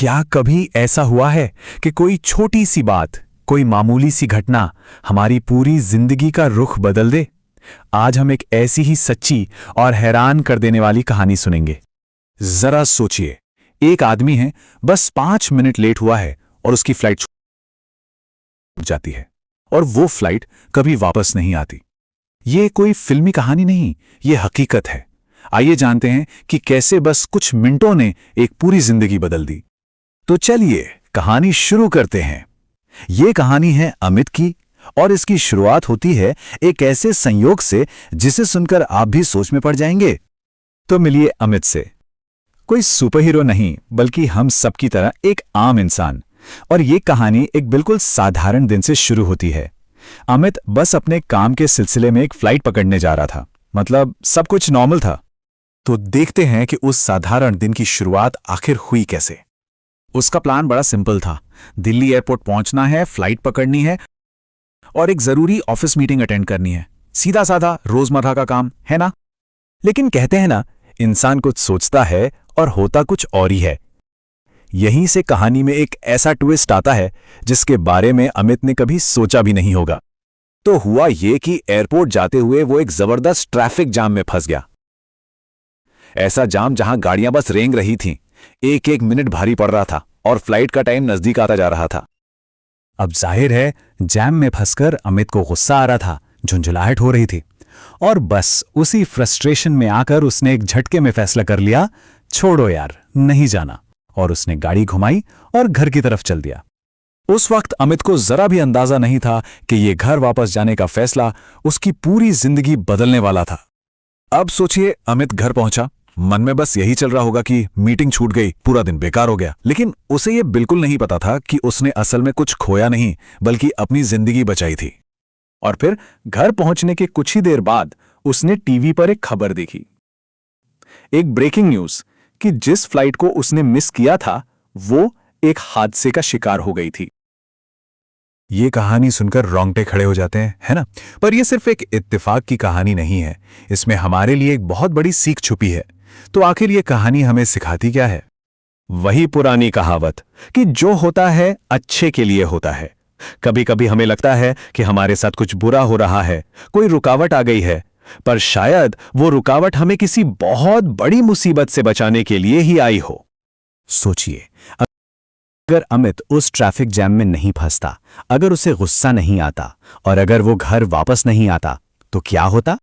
क्या कभी ऐसा हुआ है कि कोई छोटी सी बात, कोई मामूली सी घटना हमारी पूरी जिंदगी का रुख बदल दे? आज हम एक ऐसी ही सच्ची और हैरान कर देने वाली कहानी सुनेंगे। जरा सोचिए, एक आदमी है, बस 5 मिनट लेट हुआ है और उसकी फ्लाइट छूट जाती है और वो फ्लाइट कभी वापस नहीं आती। ये कोई फिल्मी कहानी नहीं, ये हकीकत है। आइए जानते हैं कि कैसे बस कुछ मिनटों ने एक पूरी जिंदगी बदल दी। तो चलिए कहानी शुरू करते हैं। ये कहानी है अमित की और इसकी शुरुआत होती है एक ऐसे संयोग से जिसे सुनकर आप भी सोच में पड़ जाएंगे। तो मिलिए अमित से। कोई सुपर हीरो नहीं, बल्कि हम सबकी तरह एक आम इंसान। और ये कहानी एक बिल्कुल साधारण दिन से शुरू होती है। अमित बस अपने काम के सिलसिले में एक फ्लाइट पकड़ने जा रहा था, मतलब सब कुछ नॉर्मल था। तो देखते हैं कि उस साधारण दिन की शुरुआत आखिर हुई कैसे। उसका प्लान बड़ा सिंपल था। दिल्ली एयरपोर्ट पहुंचना है, फ्लाइट पकड़नी है और एक जरूरी ऑफिस मीटिंग अटेंड करनी है। सीधा साधा रोजमर्रा का काम है ना। लेकिन कहते हैं ना, इंसान कुछ सोचता है और होता कुछ और ही है। यहीं से कहानी में एक ऐसा ट्विस्ट आता है जिसके बारे में अमित ने कभी सोचा भी नहीं होगा। तो हुआ ये कि एयरपोर्ट जाते हुए वो एक जबरदस्त ट्रैफिक जाम में फंस गया। ऐसा जाम जहां गाड़ियां बस रेंग रही थीं। एक एक मिनट भारी पड़ रहा था और फ्लाइट का टाइम नजदीक आता जा रहा था। अब जाहिर है, जैम में फंसकर अमित को गुस्सा आ रहा था, झुंझुलाहट हो रही थी और बस उसी फ्रस्ट्रेशन में आकर उसने एक झटके में फैसला कर लिया, छोड़ो यार, नहीं जाना। और उसने गाड़ी घुमाई और घर की तरफ चल दिया। उस वक्त अमित को जरा भी अंदाजा नहीं था कि ये घर वापस जाने का फैसला उसकी पूरी जिंदगी बदलने वाला था। अब सोचिए, अमित घर पहुंचा, मन में बस यही चल रहा होगा कि मीटिंग छूट गई, पूरा दिन बेकार हो गया। लेकिन उसे यह बिल्कुल नहीं पता था कि उसने असल में कुछ खोया नहीं, बल्कि अपनी जिंदगी बचाई थी। और फिर घर पहुंचने के कुछ ही देर बाद उसने टीवी पर एक खबर देखी, एक ब्रेकिंग न्यूज कि जिस फ्लाइट को उसने मिस किया था वो एक हादसे का शिकार हो गई थी। ये कहानी सुनकर रोंगटे खड़े हो जाते हैं, है ना? पर यह सिर्फ एक इत्तेफाक की कहानी नहीं है, इसमें हमारे लिए एक बहुत बड़ी सीख छुपी है। तो आखिर ये कहानी हमें सिखाती क्या है? वही पुरानी कहावत कि जो होता है अच्छे के लिए होता है। कभी कभी हमें लगता है कि हमारे साथ कुछ बुरा हो रहा है, कोई रुकावट आ गई है, पर शायद वो रुकावट हमें किसी बहुत बड़ी मुसीबत से बचाने के लिए ही आई हो। सोचिए, अगर अमित उस ट्रैफिक जैम में नहीं फंसता, अगर उसे गुस्सा नहीं आता और अगर वो घर वापस नहीं आता, तो क्या होता?